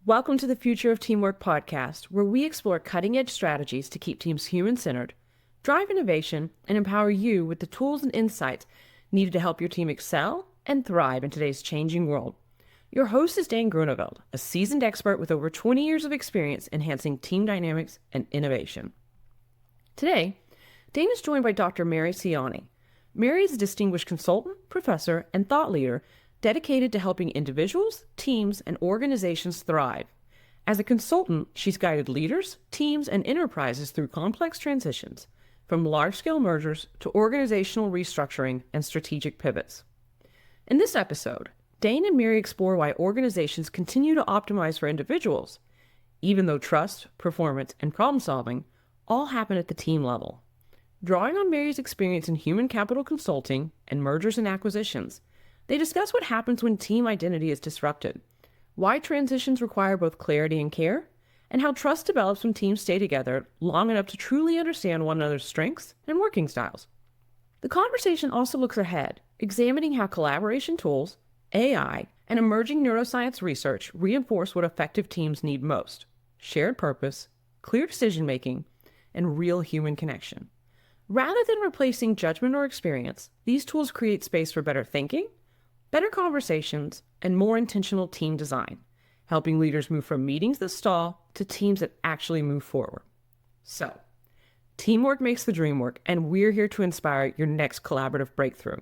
Welcome to the Future of Teamwork podcast, where we explore cutting-edge strategies to keep teams human-centered, drive innovation, and empower you with the tools and insights needed to help your team excel and thrive in today's changing world. Your host is Dane Groeneveld, a seasoned expert with over 20 years of experience enhancing team dynamics and innovation. Today, Dane is joined by Dr. Mary Cianni. Mary is a distinguished consultant, professor, and thought leader dedicated to helping individuals, teams, and organizations thrive. As a consultant, she's guided leaders, teams, and enterprises through complex transitions, from large-scale mergers to organizational restructuring and strategic pivots. In this episode, Dane and Mary explore why organizations continue to optimize for individuals, even though trust, performance, and problem-solving all happen at the team level. Drawing on Mary's experience in human capital consulting and mergers and acquisitions, they discuss what happens when team identity is disrupted, why transitions require both clarity and care, and how trust develops when teams stay together long enough to truly understand one another's strengths and working styles. The conversation also looks ahead, examining how collaboration tools, AI, and emerging neuroscience research reinforce what effective teams need most: shared purpose, clear decision-making, and real human connection. Rather than replacing judgment or experience, these tools create space for better thinking, better conversations, and more intentional team design, helping leaders move from meetings that stall to teams that actually move forward. So, teamwork makes the dream work, and we're here to inspire your next collaborative breakthrough.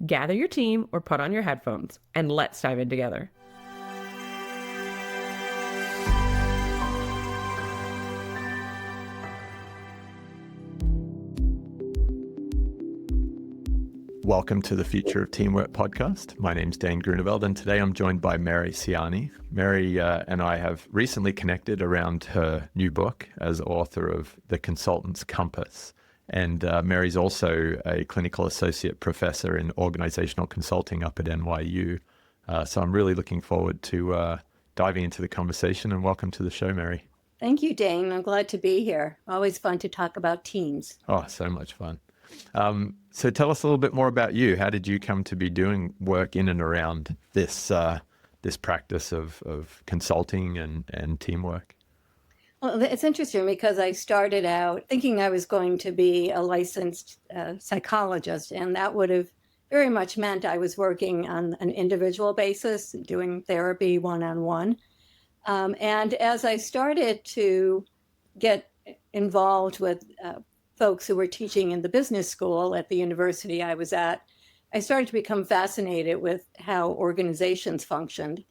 Gather your team or put on your headphones, and let's dive in together. Welcome to the Future of Teamwork podcast. My name's Dane Groeneveld, and today I'm joined by Mary Cianni. Mary and I have recently connected around her new book as author of The Consultant's Compass. And Mary's also a clinical associate professor in organizational consulting up at NYU. So I'm really looking forward to diving into the conversation, and welcome to the show, Mary. Thank you, Dane. I'm glad to be here. Always fun to talk about teams. Oh, so much fun. So tell us a little bit more about you. How did you come to be doing work in and around this practice of consulting and teamwork? Well, it's interesting because I started out thinking I was going to be a licensed psychologist, and that would have very much meant I was working on an individual basis, doing therapy one-on-one. And as I started to get involved with folks who were teaching in the business school at the university I was at, I started to become fascinated with how organizations functioned.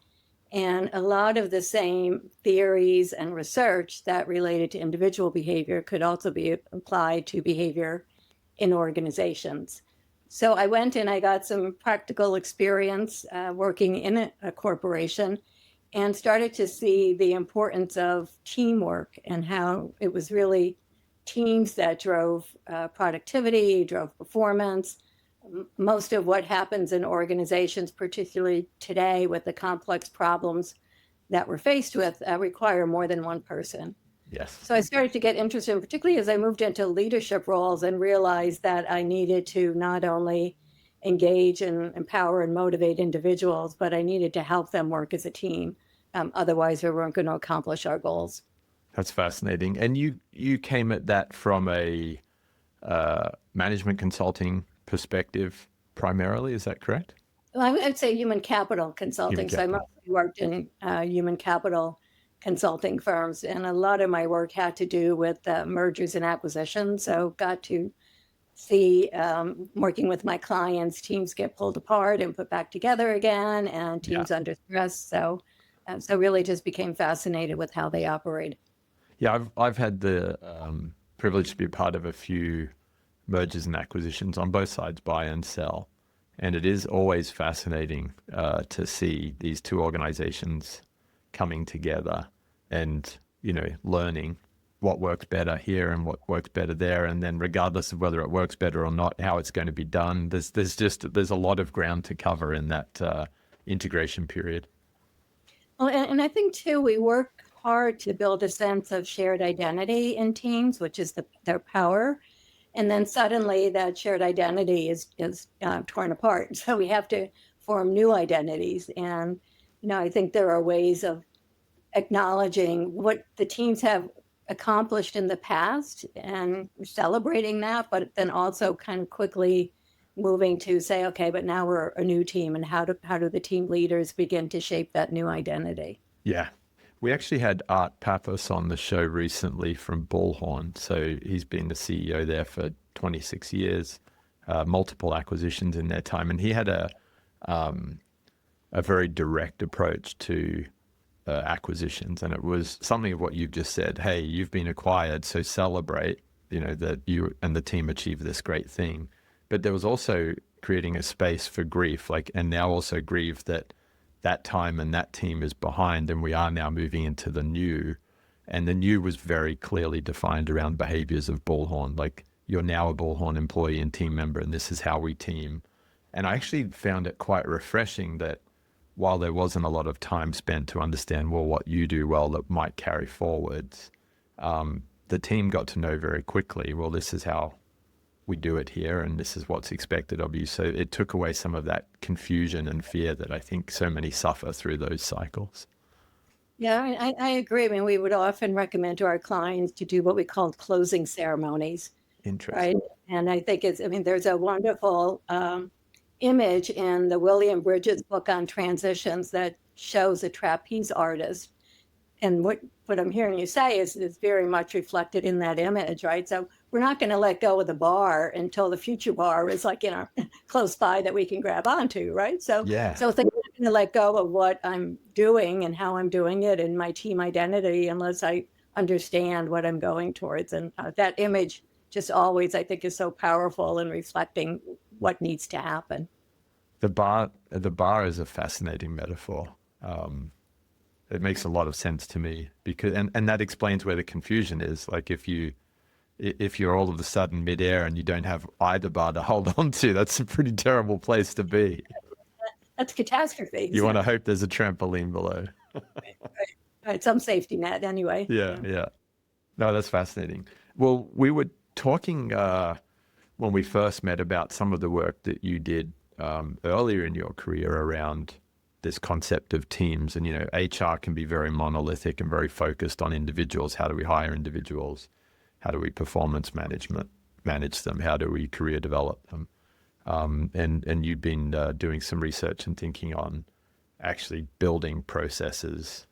And a lot of the same theories and research that related to individual behavior could also be applied to behavior in organizations. So I went and I got some practical experience working in a corporation and started to see the importance of teamwork and how it was really teams that drove productivity, drove performance. Most of what happens in organizations, particularly today with the complex problems that we're faced with, require more than one person. Yes. So I started to get interested, particularly as I moved into leadership roles and realized that I needed to not only engage and empower and motivate individuals, but I needed to help them work as a team. Otherwise, we weren't going to accomplish our goals. That's fascinating. And you came at that from a management consulting perspective primarily, is that correct? Well, I'd say human capital consulting. So I mostly worked in human capital consulting firms, and a lot of my work had to do with mergers and acquisitions. So got to see, working with my clients, teams get pulled apart and put back together again, and teams under stress. So really just became fascinated with how they operate. Yeah, I've had the privilege to be part of a few mergers and acquisitions on both sides, buy and sell. And it is always fascinating to see these two organizations coming together and, learning what works better here and what works better there. And then regardless of whether it works better or not, how it's going to be done, there's a lot of ground to cover in that integration period. Well, and I think too, we work hard to build a sense of shared identity in teams, which is their power. And then suddenly that shared identity is torn apart. So we have to form new identities. And, I think there are ways of acknowledging what the teams have accomplished in the past and celebrating that, but then also kind of quickly moving to say, okay, but now we're a new team, and how do the team leaders begin to shape that new identity? Yeah. We actually had Art Papas on the show recently from Bullhorn. So he's been the CEO there for 26 years, multiple acquisitions in their time. And he had a very direct approach to acquisitions. And it was something of what you've just said. Hey, you've been acquired, so celebrate, that you and the team achieved this great thing. But there was also creating a space for grief, and now also grieve that time and that team is behind, and we are now moving into the new. And the new was very clearly defined around behaviors of Bullhorn. Like, you're now a Bullhorn employee and team member, and this is how we team. And I actually found it quite refreshing that while there wasn't a lot of time spent to understand, well, what you do well that might carry forwards, the team got to know very quickly, well, this is how we do it here, and this is what's expected of you. So it took away some of that confusion and fear that I think so many suffer through those cycles. Yeah, I agree. I mean, we would often recommend to our clients to do what we call closing ceremonies, Interesting. right? And I think there's a wonderful image in the William Bridges book on transitions that shows a trapeze artist. And what I'm hearing you say is very much reflected in that image, right? So we're not going to let go of the bar until the future bar is close by that we can grab onto, right? So Yeah. so I'm not going to let go of what I'm doing and how I'm doing it and my team identity unless I understand what I'm going towards. And that image just always, I think, is so powerful in reflecting what needs to happen. The bar is a fascinating metaphor. It makes a lot of sense to me because, and that explains where the confusion is. Like, if you're all of a sudden midair and you don't have either bar to hold on to, that's a pretty terrible place to be. That's catastrophe. You want to hope there's a trampoline below. Right, some safety net anyway. Yeah. No, that's fascinating. Well, we were talking when we first met about some of the work that you did earlier in your career around this concept of teams. And, HR can be very monolithic and very focused on individuals. How do we hire individuals? How do we performance manage them? How do we career develop them? And you've been doing some research and thinking on actually building processes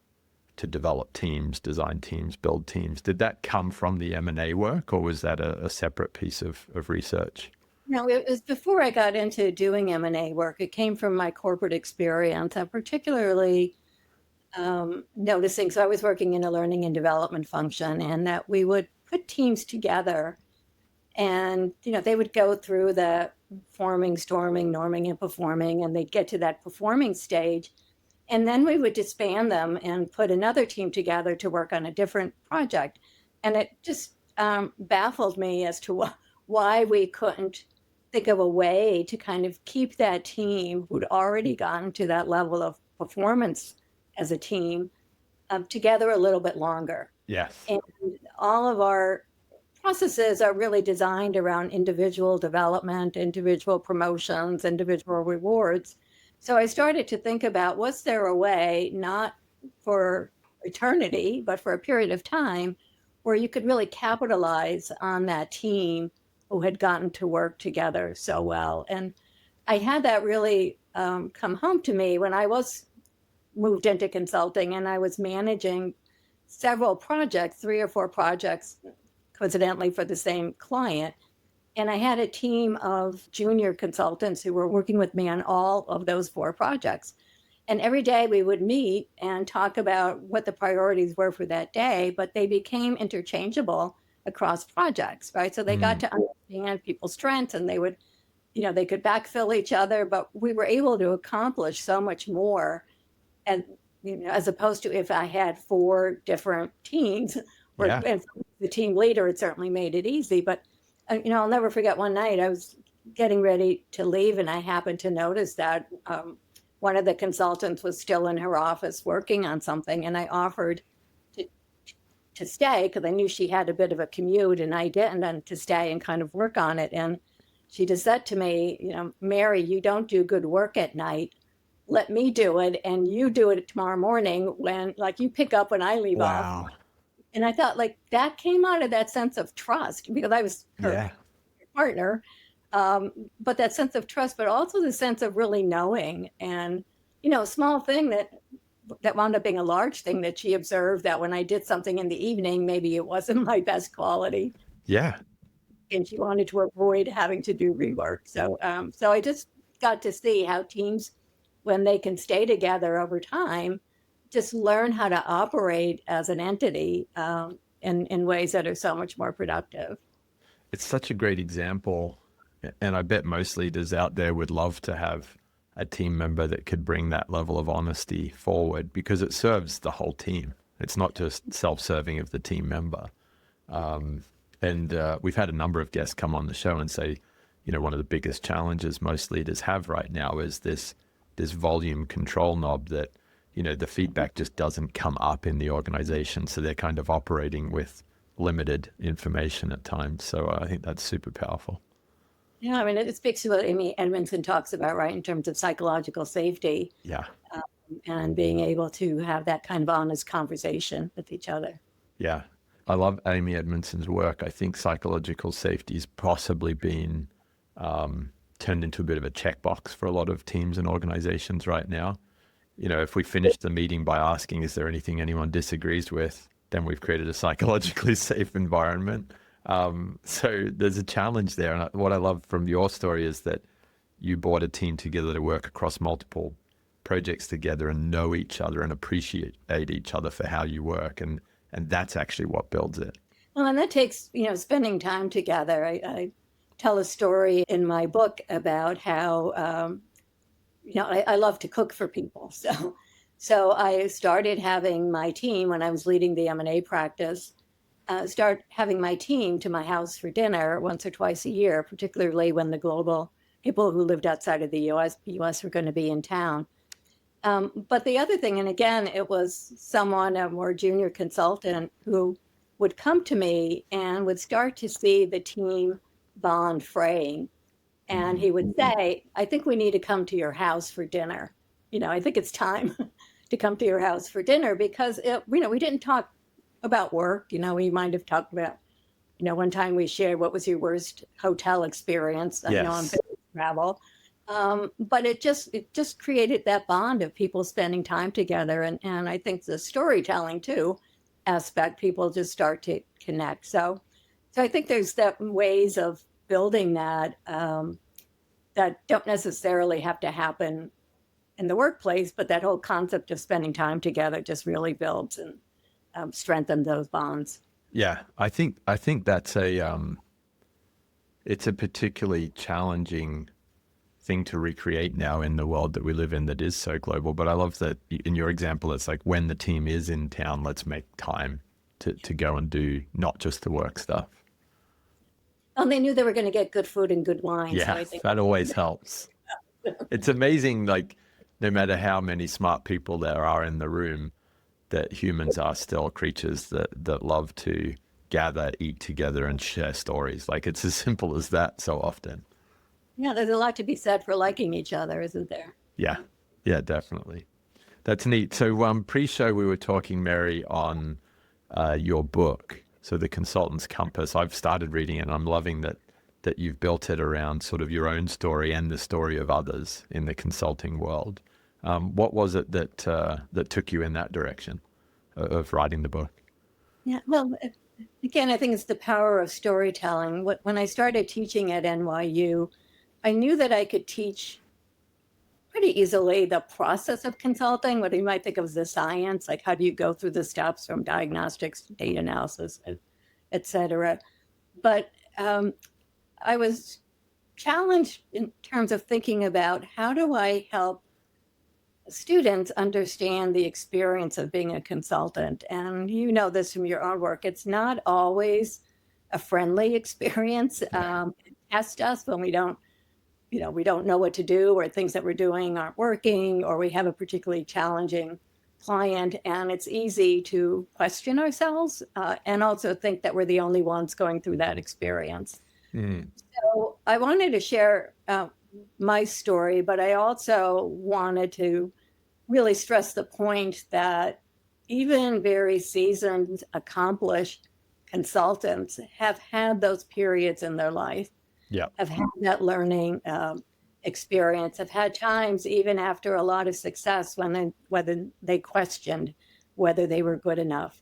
to develop teams, design teams, build teams. Did that come from the M&A work, or was that a separate piece of research? No, it was before I got into doing M&A work. It came from my corporate experience. I'm particularly noticing, so I was working in a learning and development function, and that we would put teams together and, they would go through the forming, storming, norming, and performing, and they'd get to that performing stage. And then we would disband them and put another team together to work on a different project. And it just baffled me as to why we couldn't think of a way to kind of keep that team who'd already gotten to that level of performance as a team together a little bit longer. Yes. And all of our processes are really designed around individual development, individual promotions, individual rewards. So I started to think about, was there a way, not for eternity, but for a period of time, where you could really capitalize on that team who had gotten to work together so well? And I had that really come home to me when I was moved into consulting, and I was managing several projects, 3 or 4 projects, coincidentally for the same client. And I had a team of junior consultants who were working with me on all of those 4 projects. And every day we would meet and talk about what the priorities were for that day, but they became interchangeable across projects, right? So they got to understand people's strengths, and they would, they could backfill each other, but we were able to accomplish so much more. And, as opposed to if I had 4 different teams, and the team leader, it certainly made it easy. But, I'll never forget one night I was getting ready to leave, and I happened to notice that one of the consultants was still in her office working on something, and I offered to stay because I knew she had a bit of a commute and I didn't, and to stay and kind of work on it. And she just said to me, Mary, you don't do good work at night. let me do it and you do it tomorrow morning when, like, you pick up when I leave off. Wow. And I thought, like, that came out of that sense of trust because I was her Yeah. partner. But that sense of trust, but also the sense of really knowing. And, a small thing that wound up being a large thing, that she observed that when I did something in the evening, maybe it wasn't my best quality, Yeah. and she wanted to avoid having to do rework. So I just got to see how teams, when they can stay together over time, just learn how to operate as an entity, in ways that are so much more productive. It's such a great example. And I bet most leaders out there would love to have a team member that could bring that level of honesty forward, because it serves the whole team. It's not just self-serving of the team member. And we've had a number of guests come on the show and say, one of the biggest challenges most leaders have right now is this volume control knob that, the feedback just doesn't come up in the organization. So they're kind of operating with limited information at times. So I think that's super powerful. Yeah, I mean, it speaks to what Amy Edmondson talks about, right, in terms of psychological safety, Yeah. and being able to have that kind of honest conversation with each other. Yeah. I love Amy Edmondson's work. I think psychological safety has possibly been turned into a bit of a checkbox for a lot of teams and organizations right now. If we finish the meeting by asking, is there anything anyone disagrees with, then we've created a psychologically safe environment. So there's a challenge there. And what I love from your story is that you brought a team together to work across multiple projects together and know each other and appreciate each other for how you work. And that's actually what builds it. Well, and that takes, spending time together. I tell a story in my book about how, I love to cook for people. So I started having my team when I was leading the M&A practice, start having my team to my house for dinner once or twice a year, particularly when the global people who lived outside of the US were going to be in town. But the other thing, and again, it was someone, a more junior consultant, who would come to me and would start to see the team bond fraying. And he would say, I think we need to come to your house for dinner. I think it's time to come to your house for dinner, because we didn't talk about work. We might have talked about, one time we shared what was your worst hotel experience. I know on Yes. business travel. But it just created that bond of people spending time together. And I think the storytelling too aspect, people just start to connect. So I think there's that ways of building that, that don't necessarily have to happen in the workplace, but that whole concept of spending time together just really builds and strengthens those bonds. Yeah. I think that's it's a particularly challenging thing to recreate now in the world that we live in that is so global. But I love that in your example, it's like, when the team is in town, let's make time to go and do not just the work stuff. And they knew they were going to get good food and good wine. Yeah, So I think that always helps. It's amazing, like, no matter how many smart people there are in the room, that humans are still creatures that love to gather, eat together, and share stories. Like, it's as simple as that so often. yeah, there's a lot to be said for liking each other, isn't there? Yeah, yeah, definitely. That's neat. So pre-show, we were talking, Mary, on your book, so The Consultant's Compass. I've started reading it, and I'm loving that you've built it around sort of your own story and the story of others in the consulting world. What was it that took you in that direction of writing the book? Yeah, well, again, I think it's the power of storytelling. When I started teaching at NYU, I knew that I could teach pretty easily the process of consulting, what you might think of as the science, like how do you go through the steps from diagnostics to data analysis, et cetera. But I was challenged in terms of thinking about how do I help students understand the experience of being a consultant. And you know this from your own work, it's not always a friendly experience. It tests us when we don't know what to do, or things that we're doing aren't working, or we have a particularly challenging client, and it's easy to question ourselves, and also think that we're the only ones going through that experience. Mm. So I wanted to share my story, but I also wanted to really stress the point that even very seasoned, accomplished consultants have had those periods in their life, Yeah. have had that learning experience, have had times even after a lot of success whether they questioned whether they were good enough.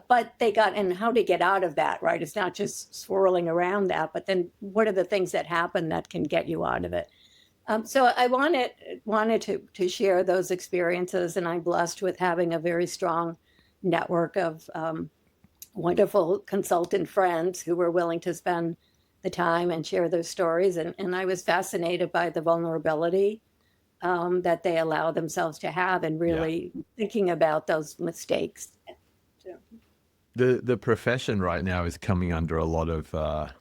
But they got, and how to get out of that, right? It's not just swirling around that, but then what are the things that happen that can get you out of it? So I wanted to share those experiences, and I'm blessed with having a very strong network of wonderful consultant friends who were willing to spend the time and share their stories. And I was fascinated by the vulnerability that they allow themselves to have, and Yeah. really thinking about those mistakes. So, The profession right now is coming under a lot of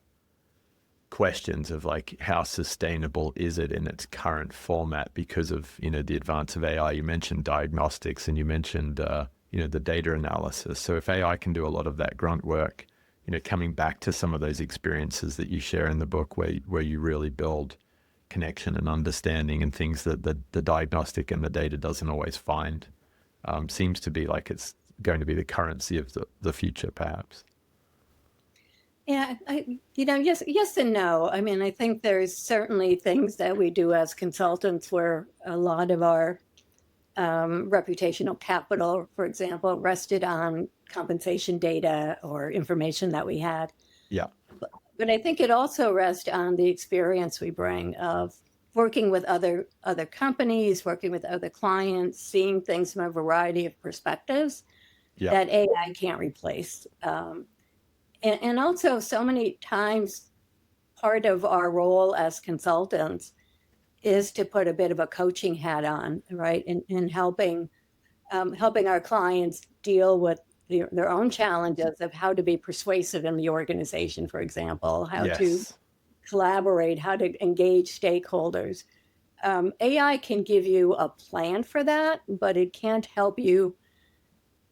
questions of like how sustainable is it in its current format because of the advance of AI. You mentioned diagnostics and you mentioned the data analysis. So if AI can do a lot of that grunt work, coming back to some of those experiences that you share in the book where you really build connection and understanding and things that the diagnostic and the data doesn't always find, seems to be like it's going to be the currency of the future, perhaps. yeah, yes and no. I mean, I think there's certainly things that we do as consultants where a lot of our reputational capital, for example, rested on compensation data or information that we had. Yeah. But I think it also rests on the experience we bring of working with other companies, working with other clients, seeing things from a variety of perspectives Yeah. that AI can't replace. And also, so many times, part of our role as consultants is to put a bit of a coaching hat on, right? In helping our clients deal with their own challenges of how to be persuasive in the organization, for example, how to Yes. collaborate, how to engage stakeholders. AI can give you a plan for that, but it can't help you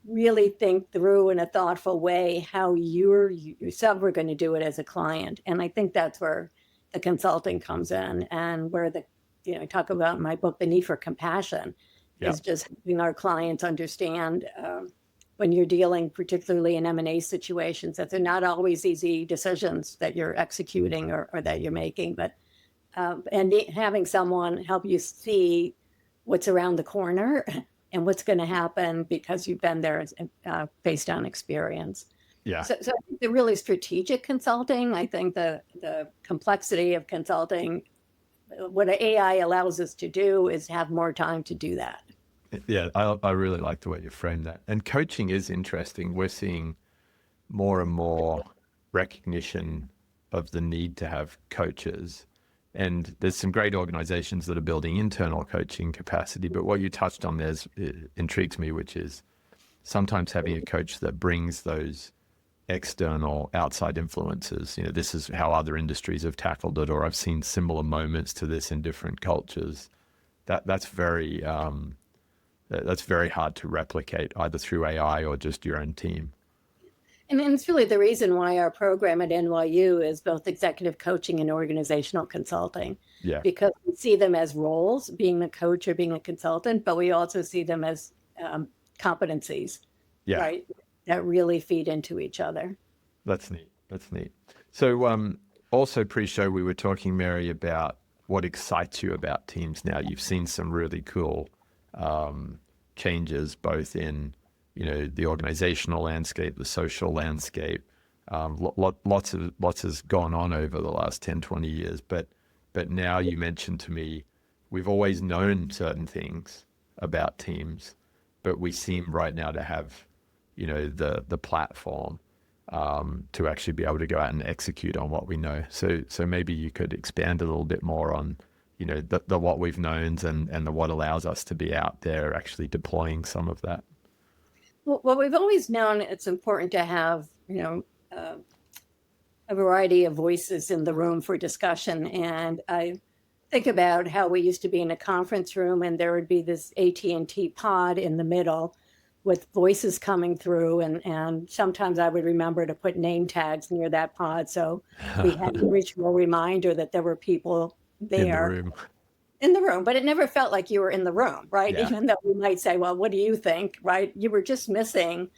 really think through in a thoughtful way how yourself are going to do it as a client. And I think that's where the consulting comes in, and where I talk about in my book, the need for compassion Yeah. is just helping our clients understand when you're dealing, particularly in M&A situations, that they're not always easy decisions that you're executing or that you're making, but and having someone help you see what's around the corner and what's going to happen because you've been there based on experience. Yeah. So I think the really strategic consulting, I think the complexity of consulting, what AI allows us to do is have more time to do that. Yeah, I really like the way you frame that. And coaching is interesting. We're seeing more and more recognition of the need to have coaches. And there's some great organizations that are building internal coaching capacity. But what you touched on there intrigues me, which is sometimes having a coach that brings those external outside influences. This is how other industries have tackled it, or I've seen similar moments to this in different cultures. That's very hard to replicate either through AI or just your own team. And it's really the reason why our program at NYU is both executive coaching and organizational consulting, Yeah. because we see them as roles, being the coach or being a consultant, but we also see them as competencies, Yeah. right, that really feed into each other. That's neat. So also pre-show, we were talking, Mary, about what excites you about teams now. You've seen some really cool changes both in the organizational landscape, the social landscape. Lots has gone on over the last 10, 20 years. But now you mentioned to me, we've always known certain things about teams, but we seem right now to have, the platform to actually be able to go out and execute on what we know. So maybe you could expand a little bit more on, the what we've known and the what allows us to be out there actually deploying some of that. Well, we've always known it's important to have, a variety of voices in the room for discussion. And I think about how we used to be in a conference room and there would be this AT&T pod in the middle with voices coming through. And sometimes I would remember to put name tags near that pod. So we had a ritual reminder that there were people In the there room. in the room, but it never felt like you were in the room, right? Yeah. Even though we might say, well, what do you think, right? You were just missing,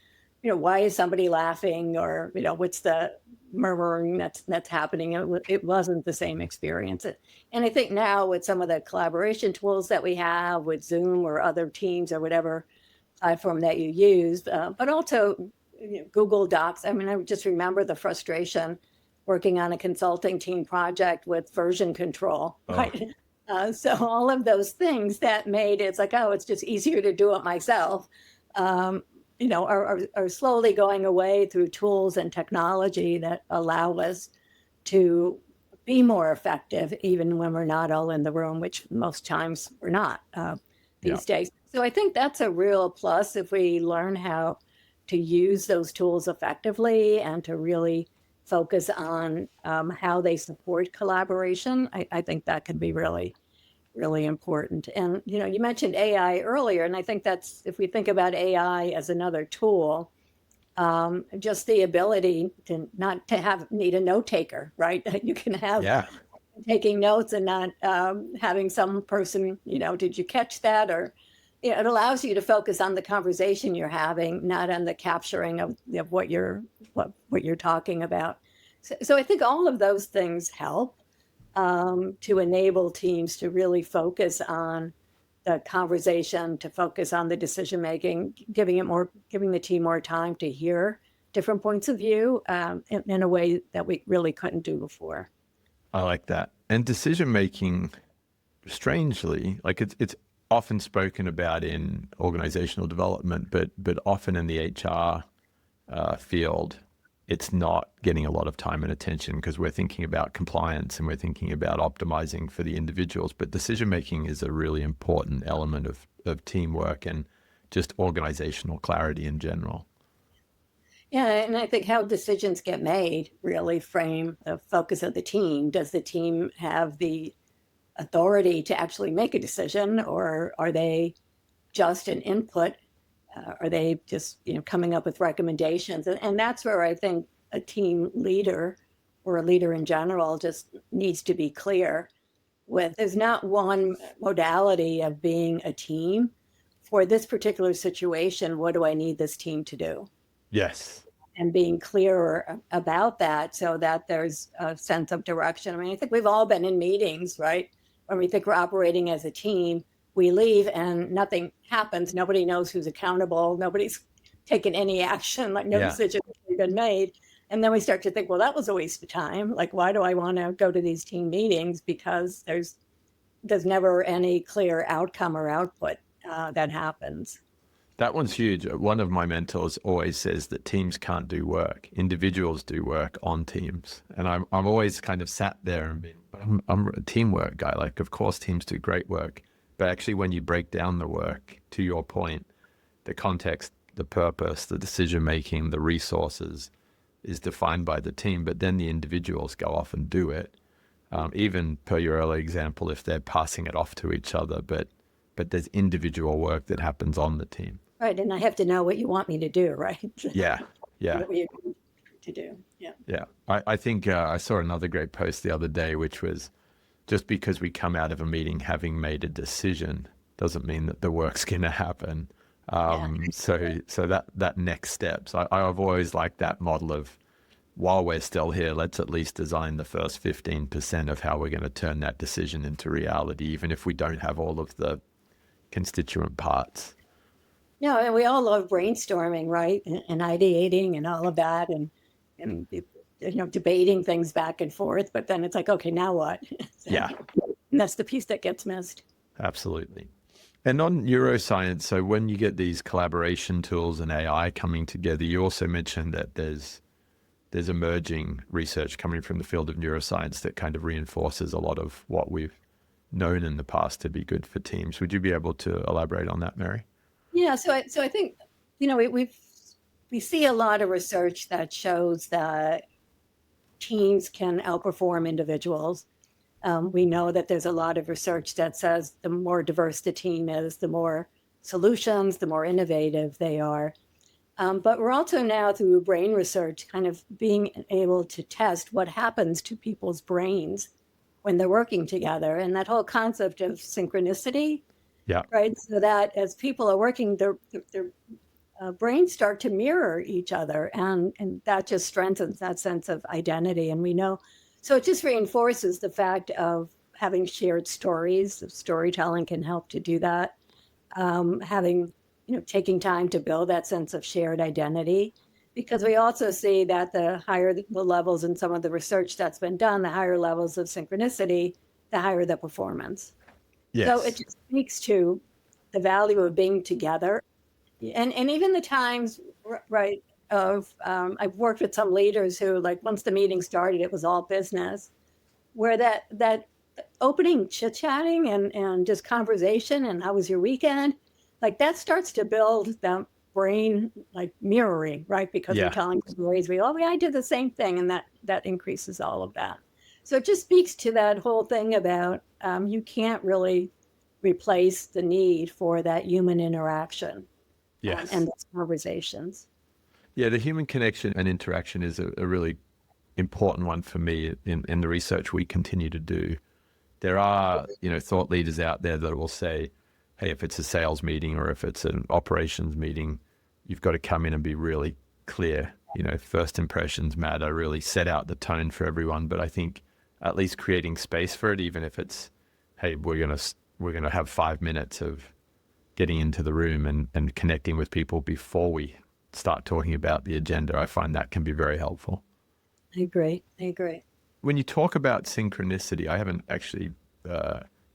why is somebody laughing, or, what's the murmuring that's happening? It wasn't the same experience. And I think now with some of the collaboration tools that we have with Zoom or other Teams or whatever platform that you use, but also Google Docs. I mean, I just remember the frustration working on a consulting team project with version control, Oh, right? So all of those things that made it's like, oh, it's just easier to do it myself, are slowly going away through tools and technology that allow us to be more effective, even when we're not all in the room, which most times we're not yeah. these days. So I think that's a real plus if we learn how to use those tools effectively and to really focus on how they support collaboration. I think that could be really, really important. And, you mentioned AI earlier, and I think that's, if we think about AI as another tool, just the ability to not to need a note taker, right? You can have Yeah. taking notes and not having some person, did you catch that? Or, it allows you to focus on the conversation you're having, not on the capturing of what you're talking about. So I think all of those things help to enable teams to really focus on the conversation, to focus on the decision making, giving the team more time to hear different points of view in a way that we really couldn't do before. I like that. And decision making, strangely, like it's often spoken about in organizational development, but often in the HR field, it's not getting a lot of time and attention because we're thinking about compliance and we're thinking about optimizing for the individuals. But decision making is a really important element of teamwork and just organizational clarity in general. Yeah, and I think how decisions get made really frame the focus of the team. Does the team have the authority to actually make a decision, or are they just an input? Are they just coming up with recommendations? And that's where I think a team leader or a leader in general just needs to be clear with. There's not one modality of being a team. For this particular situation, what do I need this team to do? Yes. And being clearer about that so that there's a sense of direction. I mean, I think we've all been in meetings, right? When we think we're operating as a team, we leave and nothing happens. Nobody knows who's accountable. Nobody's taken any action, like no Yeah. decision has been made. And then we start to think, well, that was a waste of time. Like, why do I want to go to these team meetings? Because there's never any clear outcome or output that happens. That one's huge. One of my mentors always says that teams can't do work. Individuals do work on teams. And I'm always kind of sat there and been, I'm a teamwork guy. Like, of course, teams do great work. But actually, when you break down the work, to your point, the context, the purpose, the decision-making, the resources is defined by the team. But then the individuals go off and do it. Even per your early example, if they're passing it off to each other, but there's individual work that happens on the team. Right, and I have to know what you want me to do, right? Yeah, yeah. What we agreed to do, yeah. Yeah, I think I saw another great post the other day, which was just because we come out of a meeting having made a decision doesn't mean that the work's going to happen. So that next steps, I've always liked that model of, while we're still here, let's at least design the first 15% of how we're going to turn that decision into reality, even if we don't have all of the constituent parts. No, and we all love brainstorming, right? And ideating and all of that, and debating things back and forth. But then it's like, okay, now what? Yeah, And that's the piece that gets missed. absolutely. And on neuroscience, so when you get these collaboration tools and AI coming together, you also mentioned that there's emerging research coming from the field of neuroscience that kind of reinforces a lot of what we've known in the past to be good for teams. Would you be able to elaborate on that, Mary? Yeah, so I think we see a lot of research that shows that teams can outperform individuals. We know that there's a lot of research that says the more diverse the team is, the more solutions, the more innovative they are. But we're also now, through brain research, kind of being able to test what happens to people's brains when they're working together. And that whole concept of synchronicity, Yeah. right? So that as people are working, their brains start to mirror each other, and that just strengthens that sense of identity. And we know, so it just reinforces the fact of having shared stories. Storytelling can help to do that. Having, taking time to build that sense of shared identity, because we also see that the higher the levels in some of the research that's been done, the higher levels of synchronicity, the higher the performance. Yes. So it just speaks to the value of being together. And even the times, right, of I've worked with some leaders who, like, once the meeting started, it was all business, where that opening chit-chatting and just conversation and how was your weekend, like that starts to build the brain, like mirroring, right? Because we're telling stories, I did the same thing, and that increases all of that. So it just speaks to that whole thing about you can't really replace the need for that human interaction. Yes. And those conversations. Yeah, the human connection and interaction is a really important one for me in the research we continue to do. There are, thought leaders out there that will say, hey, if it's a sales meeting or if it's an operations meeting, you've got to come in and be really clear. First impressions matter, really set out the tone for everyone. But I think at least creating space for it, even if it's, hey, we're gonna have 5 minutes of getting into the room and connecting with people before we start talking about the agenda, I find that can be very helpful. I agree. When you talk about synchronicity, I haven't actually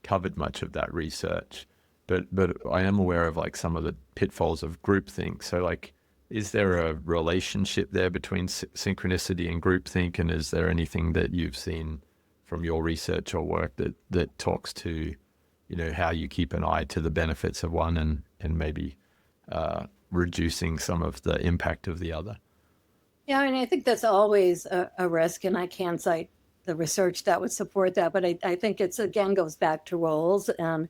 covered much of that research, but I am aware of like some of the pitfalls of groupthink. So like, is there a relationship there between synchronicity and groupthink? And is there anything that you've seen from your research or work that talks to, how you keep an eye to the benefits of one and maybe reducing some of the impact of the other? Yeah, I think that's always a risk, and I can't cite the research that would support that. But I think it's, again, goes back to roles and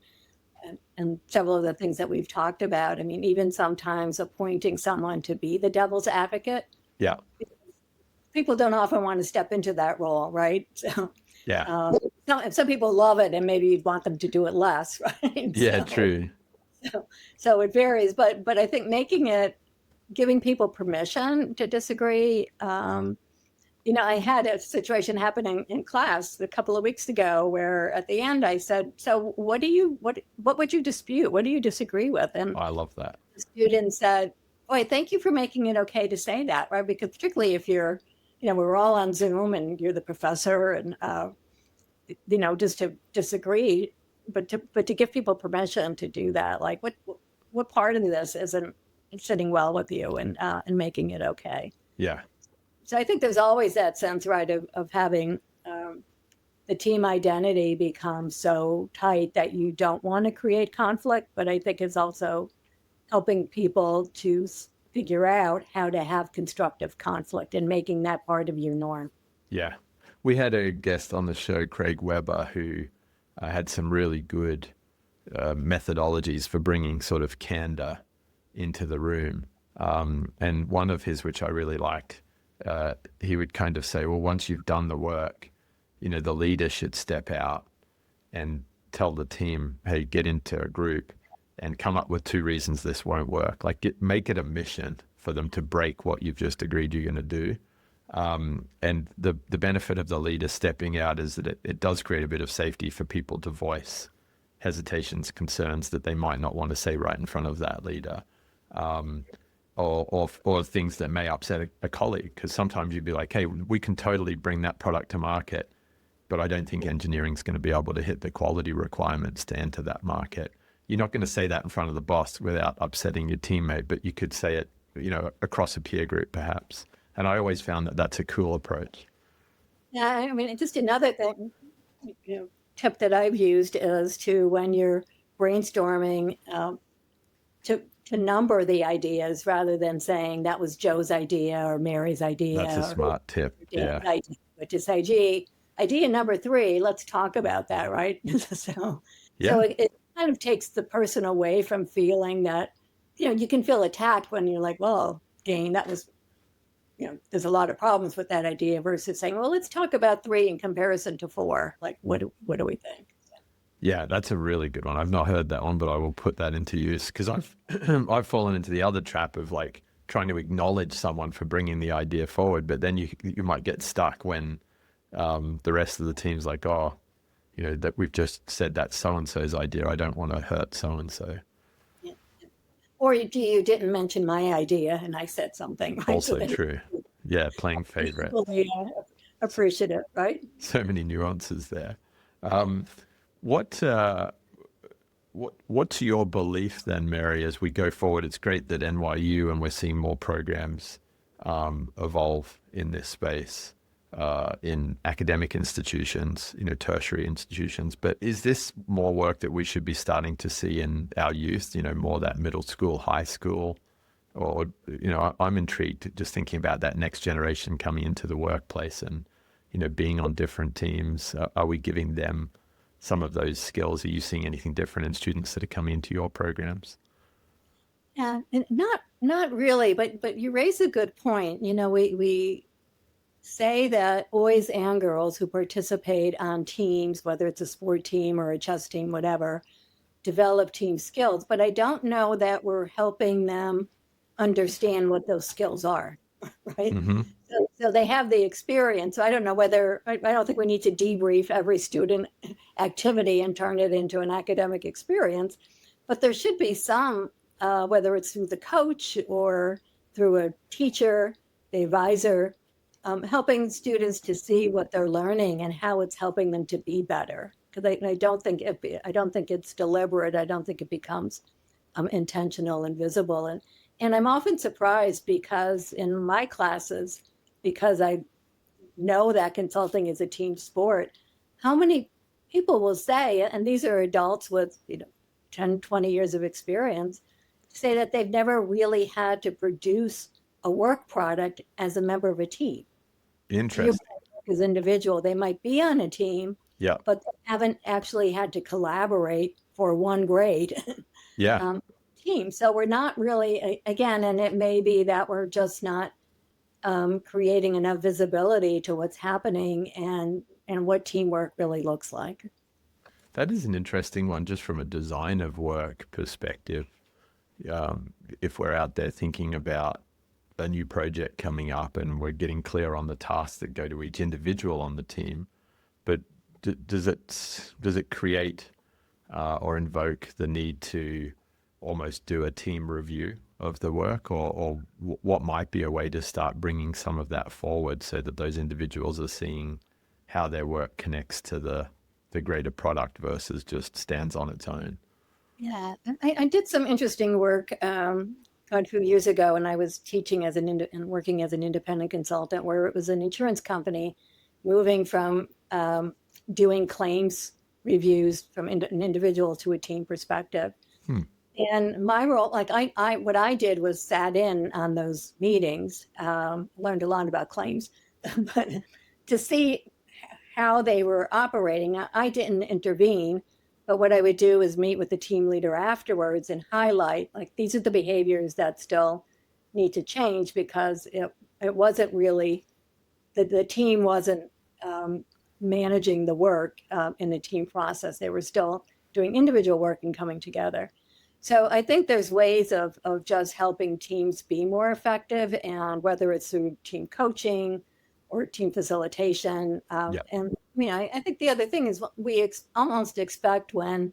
several of the things that we've talked about. I mean, even sometimes appointing someone to be the devil's advocate. Yeah. People don't often want to step into that role, right? So, yeah. Some people love it, and maybe you'd want them to do it less, right? Yeah, true. So it varies, but I think giving people permission to disagree. I had a situation happening in class a couple of weeks ago where at the end I said, so what would you dispute? What do you disagree with? And I love that. The student said, boy, thank you for making it okay to say that, right? Because particularly if you're, we're all on Zoom and you're the professor and, just to disagree, but to give people permission to do that. Like what part of this isn't sitting well with you and making it okay? Yeah. So I think there's always that sense, right, of having the team identity become so tight that you don't want to create conflict. But I think it's also helping people to figure out how to have constructive conflict and making that part of your norm. Yeah. We had a guest on the show, Craig Weber, who had some really good methodologies for bringing sort of candor into the room. And one of his, which I really liked, he would kind of say, well, once you've done the work, the leader should step out and tell the team, hey, get into a group and come up with 2 reasons this won't work. Like make it a mission for them to break what you've just agreed you're going to do. And the benefit of the leader stepping out is that it does create a bit of safety for people to voice hesitations, concerns that they might not want to say right in front of that leader. Or things that may upset a colleague, because sometimes you'd be like, hey, we can totally bring that product to market, but I don't think engineering is going to be able to hit the quality requirements to enter that market. You're not going to say that in front of the boss without upsetting your teammate, but you could say it, across a peer group perhaps. And I always found that that's a cool approach. Yeah, I mean, just another thing, tip that I've used is to, when you're brainstorming, to number the ideas rather than saying that was Joe's idea or Mary's idea. That's a smart tip. Yeah. Idea, but to say, gee, idea number 3, let's talk about that, right? So it kind of takes the person away from feeling that, you can feel attacked when you're like, well, Dane, that was there's a lot of problems with that idea versus saying, well, let's talk about 3 in comparison to 4. Like, what do we think? Yeah, that's a really good one. I've not heard that one, but I will put that into use because I've I've fallen into the other trap of like trying to acknowledge someone for bringing the idea forward, but then you might get stuck when the rest of the team's like, oh, that we've just said that's so and so's idea. I don't want to hurt so and so. Or you didn't mention my idea and I said something. Right? Also true. Yeah, playing favorite. Appreciative, right? So many nuances there. What's your belief then, Mary, as we go forward? It's great that NYU and we're seeing more programs evolve in this space in academic institutions, tertiary institutions. But is this more work that we should be starting to see in our youth, more that middle school, high school? Or, I'm intrigued just thinking about that next generation coming into the workplace and, being on different teams. Are we giving them some of those skills? Are you seeing anything different in students that are coming into your programs? Yeah, and not really, but you raise a good point. We say that boys and girls who participate on teams, whether it's a sport team or a chess team, whatever, develop team skills. But I don't know that we're helping them understand what those skills are, right? Mm-hmm. So they have the experience. So I don't know whether, I don't think we need to debrief every student activity and turn it into an academic experience, but there should be some, whether it's through the coach or through a teacher, the advisor, helping students to see what they're learning and how it's helping them to be better. Because I don't think it's deliberate. I don't think it becomes intentional and visible. And I'm often surprised because in my classes, because I know that consulting is a team sport, how many people will say, and these are adults with 10, 20 years of experience, say that they've never really had to produce a work product as a member of a team. Interesting. As individual, they might be on a team, yeah, but they haven't actually had to collaborate for one grade team. So we're not really, again, and it may be that we're just not creating enough visibility to what's happening and what teamwork really looks like. That is an interesting one, just from a design of work perspective. If we're out there thinking about a new project coming up and we're getting clear on the tasks that go to each individual on the team, but does it create or invoke the need to almost do a team review of the work, or what might be a way to start bringing some of that forward so that those individuals are seeing how their work connects to the greater product versus just stands on its own? Yeah, I did some interesting work a few years ago, and I was teaching and working as an independent consultant, where it was an insurance company moving from doing claims reviews from an individual to a team perspective. And my role, like what I did was sat in on those meetings, learned a lot about claims, but to see how they were operating, I didn't intervene. But what I would do is meet with the team leader afterwards and highlight, like, these are the behaviors that still need to change, because it wasn't really, the team wasn't managing the work in the team process. They were still doing individual work and coming together. So I think there's ways of just helping teams be more effective, and whether it's through team coaching or team facilitation. And I think the other thing is we almost expect when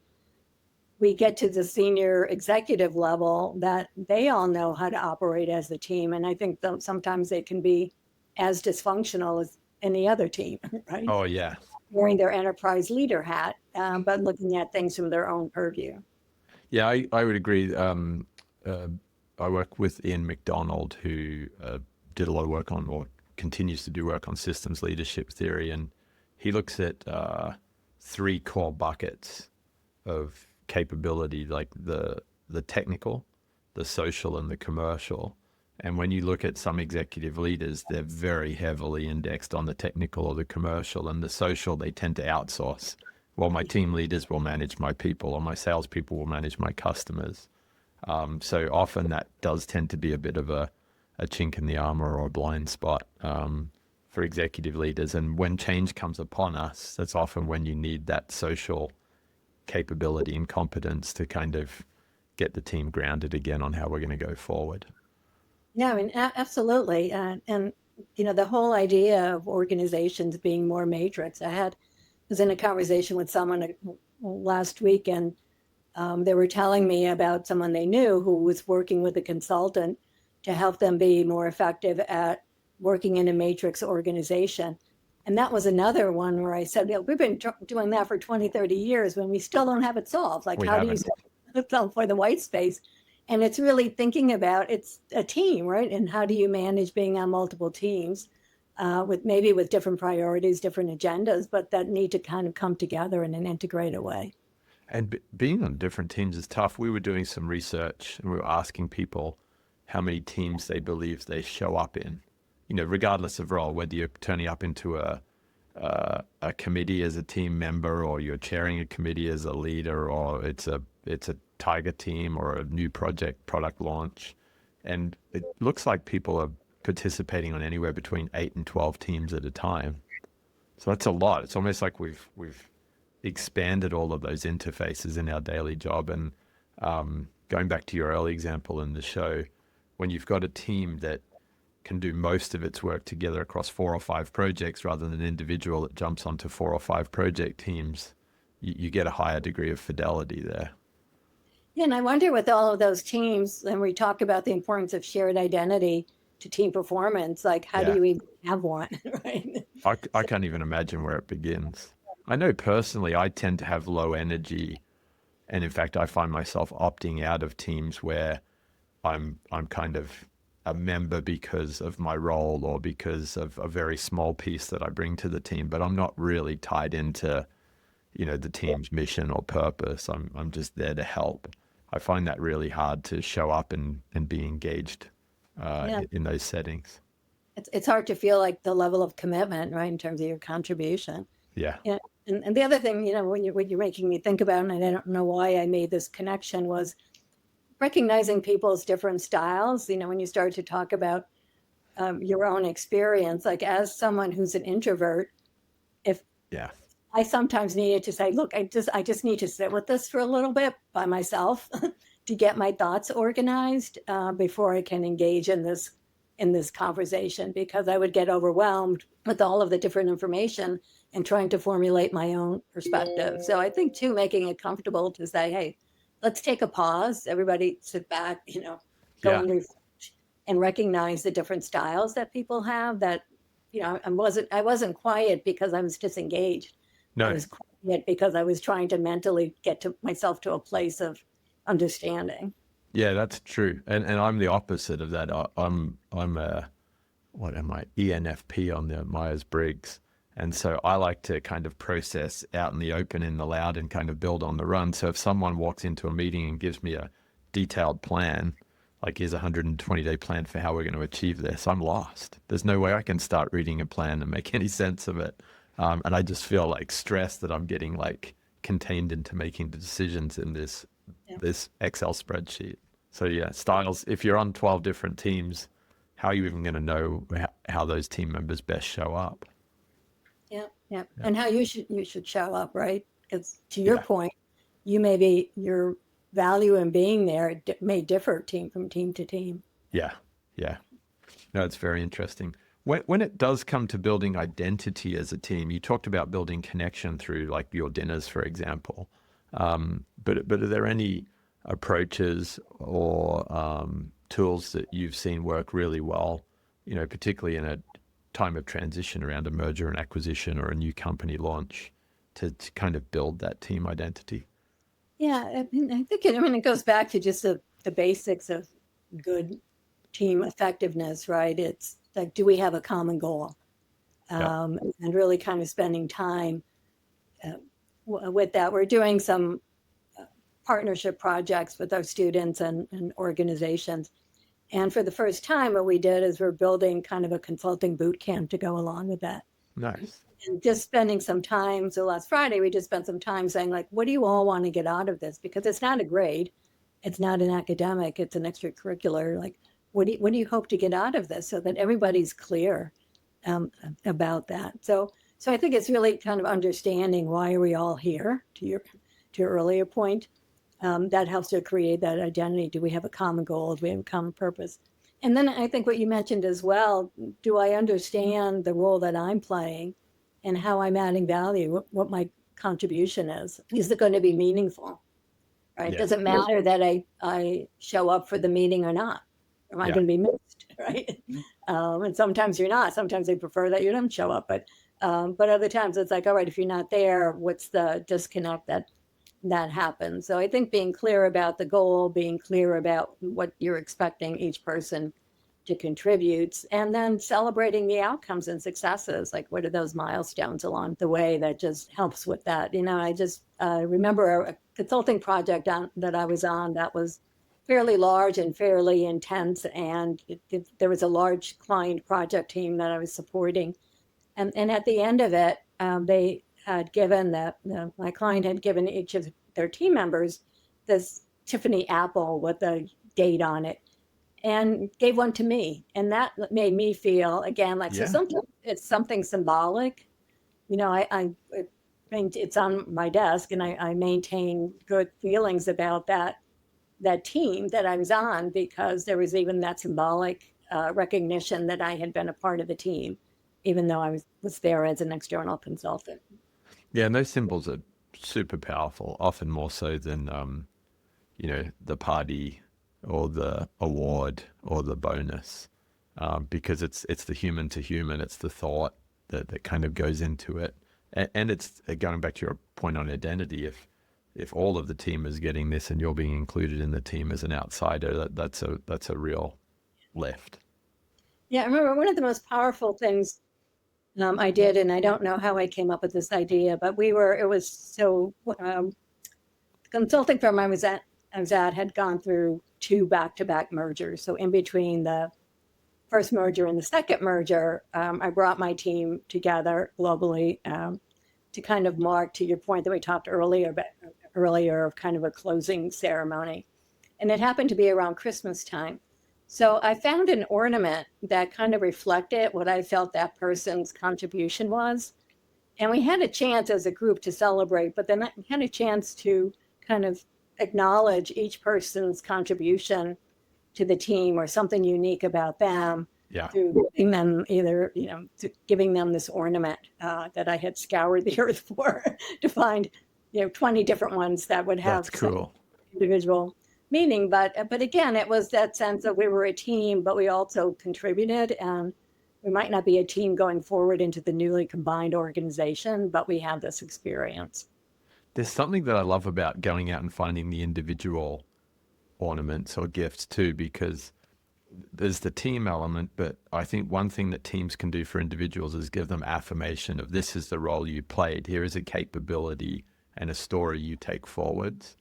we get to the senior executive level that they all know how to operate as a team. And I think sometimes they can be as dysfunctional as any other team, right? Oh, yeah. Wearing their enterprise leader hat, but looking at things from their own purview. Yeah, I would agree. I work with Ian McDonald, who did a lot of work on, or continues to do work on, systems leadership theory. And he looks at 3 core buckets of capability, like the technical, the social, and the commercial. And when you look at some executive leaders, they're very heavily indexed on the technical or the commercial, and the social they tend to outsource. Well, my team leaders will manage my people, or my salespeople will manage my customers. So often that does tend to be a bit of a a chink in the armor or a blind spot for executive leaders. And when change comes upon us, that's often when you need that social capability and competence to kind of get the team grounded again on how we're going to go forward. Yeah, I mean, absolutely. And, the whole idea of organizations being more matrix. Was in a conversation with someone last week, and they were telling me about someone they knew who was working with a consultant to help them be more effective at working in a matrix organization. And that was another one where I said, we've been doing that for 20, 30 years when we still don't have it solved. Like, how do you solve for the white space? And it's really thinking about, it's a team, right? And how do you manage being on multiple teams with different priorities, different agendas, but that need to kind of come together in an integrated way. And being on different teams is tough. We were doing some research and we were asking people how many teams they believe they show up in, regardless of role, whether you're turning up into a committee as a team member, or you're chairing a committee as a leader, or it's a tiger team or a new product launch. And it looks like people are participating on anywhere between 8 and 12 teams at a time. So that's a lot. It's almost like we've expanded all of those interfaces in our daily job. And going back to your early example in the show, when you've got a team that can do most of its work together across 4 or 5 projects rather than an individual that jumps onto 4 or 5 project teams, you get a higher degree of fidelity there. Yeah, and I wonder with all of those teams, and we talk about the importance of shared identity to team performance, like how do you even have one, right? I can't even imagine where it begins. I know personally I tend to have low energy, and in fact I find myself opting out of teams where I'm kind of a member because of my role or because of a very small piece that I bring to the team, but I'm not really tied into the team's mission or purpose. I'm just there to help. I find that really hard to show up and be engaged in those settings. It's hard to feel like the level of commitment, right, in terms of your contribution. Yeah. Yeah. And the other thing, when you're making me think about, and I don't know why I made this connection, was recognizing people's different styles. When you start to talk about your own experience, like as someone who's an introvert, I sometimes needed to say, look, I just need to sit with this for a little bit by myself to get my thoughts organized before I can engage in this conversation, because I would get overwhelmed with all of the different information and trying to formulate my own perspective. So I think too, making it comfortable to say, hey, let's take a pause. Everybody sit back, go and reflect and recognize the different styles that people have. That, I wasn't quiet because I was disengaged. No. I was quiet because I was trying to mentally get myself to a place of understanding. Yeah, that's true. And I'm the opposite of that. I'm a, what am I, ENFP on the Myers-Briggs. And so I like to kind of process out in the open, in the loud, and kind of build on the run. So if someone walks into a meeting and gives me a detailed plan, like here's a 120-day plan for how we're going to achieve this, I'm lost. There's no way I can start reading a plan and make any sense of it. And I just feel like stressed that I'm getting like contained into making the decisions in this Excel spreadsheet. So yeah, styles, if you're on 12 different teams, how are you even going to know how those team members best show up? Yeah. And how you should show up, right? Because to your point, your value in being there may differ from team to team. Yeah. No, it's very interesting. When it does come to building identity as a team, you talked about building connection through like your dinners, for example. But are there any approaches or tools that you've seen work really well, particularly in a time of transition around a merger and acquisition or a new company launch to kind of build that team identity? Yeah, I think it goes back to just the basics of good team effectiveness, right? It's like, do we have a common goal? And really kind of spending time with that. We're doing some partnership projects with our students and organizations. And for the first time, what we did is we're building kind of a consulting boot camp to go along with that. Nice. And just spending some time. So last Friday, we just spent some time saying, like, what do you all want to get out of this? Because it's not a grade. It's not an academic. It's an extracurricular. Like, what do you hope to get out of this, so that everybody's clear about that. So I think it's really kind of understanding why are we all here, to your earlier point. That helps to create that identity. Do we have a common goal? Do we have a common purpose? And then I think what you mentioned as well, do I understand the role that I'm playing and how I'm adding value, what my contribution is? Is it going to be meaningful? Right? Yeah. Does it matter that I show up for the meeting or not? Am I Yeah. going to be missed? Right? And sometimes you're not. Sometimes they prefer that you don't show up. But other times it's like, all right, if you're not there, what's the disconnect that happens? So I think being clear about the goal, being clear about what you're expecting each person to contribute, and then celebrating the outcomes and successes. Like, what are those milestones along the way that just helps with that? I just remember a consulting project that I was on that was fairly large and fairly intense. And there was a large client project team that I was supporting. And at the end of it, they had given my client had given each of their team members this Tiffany apple with a date on it, and gave one to me. And that made me feel, again, like, Yeah. so it's something symbolic. It's on my desk, and I maintain good feelings about that team that I was on, because there was even that symbolic recognition that I had been a part of the team, even though I was there as an external consultant. Yeah, and those symbols are super powerful, often more so than the party or the award or the bonus, because it's the human to human, it's the thought that kind of goes into it, and it's going back to your point on identity. If all of the team is getting this and you're being included in the team as an outsider, that's a real lift. Yeah, I remember one of the most powerful things I did, and I don't know how I came up with this idea, but the consulting firm I was at had gone through 2 back-to-back mergers. So in between the first merger and the second merger, I brought my team together globally to kind of mark, to your point that we talked earlier of kind of a closing ceremony. And it happened to be around Christmas time. So I found an ornament that kind of reflected what I felt that person's contribution was. And we had a chance as a group to celebrate, but then we had a chance to kind of acknowledge each person's contribution to the team or something unique about them. Yeah. Through giving them giving them this ornament that I had scoured the earth for to find 20 different ones that would have That's cool. Individual meaning. But again, it was that sense that we were a team, but we also contributed, and we might not be a team going forward into the newly combined organization, but we had this experience. There's something that I love about going out and finding the individual ornaments or gifts too, because there's the team element, but I think one thing that teams can do for individuals is give them affirmation of, this is the role you played. Here is a capability and a story you take forwards.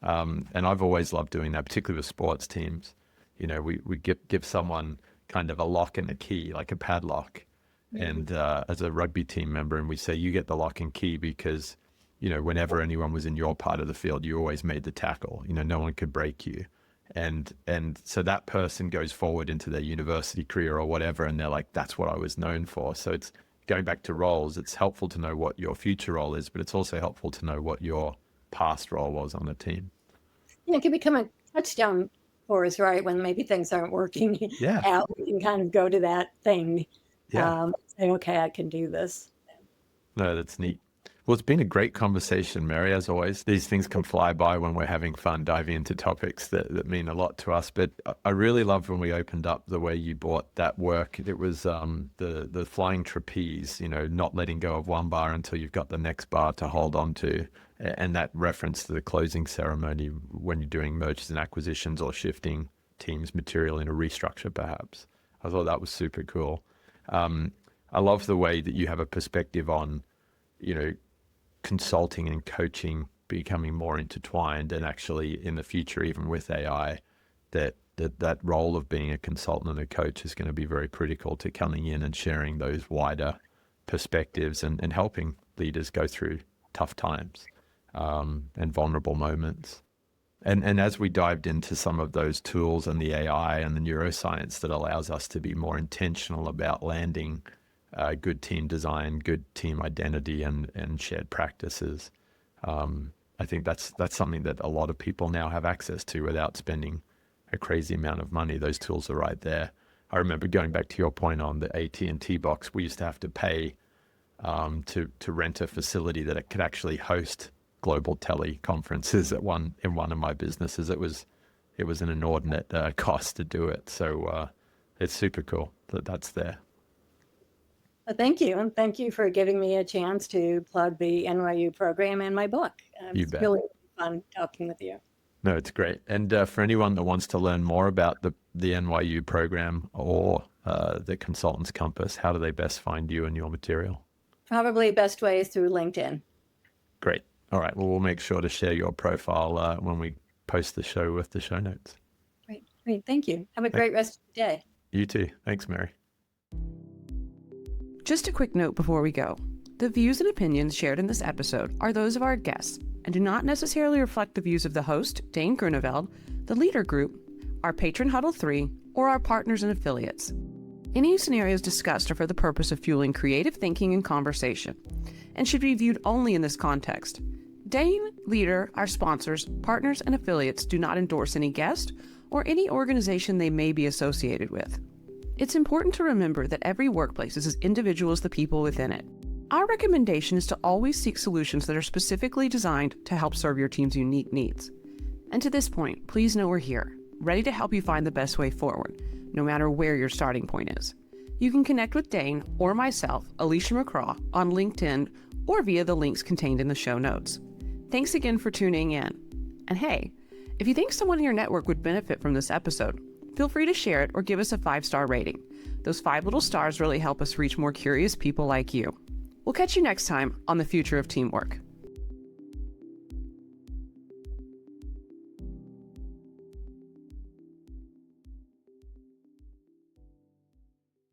And I've always loved doing that, particularly with sports teams. We give someone kind of a lock and a key, like a padlock. Mm-hmm. And as a rugby team member, and we say, you get the lock and key because, whenever anyone was in your part of the field, you always made the tackle. No one could break you. And so that person goes forward into their university career or whatever, and they're like, that's what I was known for. So it's going back to roles. It's helpful to know what your future role is, but it's also helpful to know what your past role was on the team. It can become a touchstone for us, right? When maybe things aren't working out, we can kind of go to that thing. Say, okay, I can do this. No, that's neat. Well, it's been a great conversation, Mary, as always. These things can fly by when we're having fun diving into topics that mean a lot to us. But I really loved when we opened up the way you brought that work. It was the flying trapeze, not letting go of one bar until you've got the next bar to hold on to. And that reference to the closing ceremony when you're doing mergers and acquisitions or shifting teams material in a restructure, perhaps. I thought that was super cool. I love the way that you have a perspective on, consulting and coaching becoming more intertwined, and actually in the future, even with AI, that role of being a consultant and a coach is going to be very critical to coming in and sharing those wider perspectives and helping leaders go through tough times and vulnerable moments. And as we dived into some of those tools and the AI and the neuroscience that allows us to be more intentional about landing good team design, good team identity, and shared practices, I think that's something that a lot of people now have access to without spending a crazy amount of money. Those tools are right there. I remember going back to your point on the AT&T box, we used to have to pay to rent a facility that it could actually host global teleconferences in one of my businesses. It was an inordinate cost to do it. So it's super cool that that's there. Well, thank you. And thank you for giving me a chance to plug the NYU program and my book. You It's bet. really fun talking with you. No, it's great. And for anyone that wants to learn more about the NYU program or the Consultants Compass, how do they best find you and your material? Probably best way is through LinkedIn. Great. All right. Well, we'll make sure to share your profile when we post the show with the show notes. Great. Thank you. Have a great rest of the day. You too. Thanks, Mary. Just a quick note before we go. The views and opinions shared in this episode are those of our guests and do not necessarily reflect the views of the host, Dane Groeneveld, the Leader Group, our patron Huddle 3, or our partners and affiliates. Any scenarios discussed are for the purpose of fueling creative thinking and conversation, and should be viewed only in this context. Dane, Leader, our sponsors, partners, and affiliates do not endorse any guest or any organization they may be associated with. It's important to remember that every workplace is as individual as the people within it. Our recommendation is to always seek solutions that are specifically designed to help serve your team's unique needs. And to this point, please know we're here, ready to help you find the best way forward, no matter where your starting point is. You can connect with Dane or myself, Alicia McCraw, on LinkedIn or via the links contained in the show notes. Thanks again for tuning in. And hey, if you think someone in your network would benefit from this episode, feel free to share it or give us a 5-star rating. Those 5 little stars really help us reach more curious people like you. We'll catch you next time on The Future of Teamwork.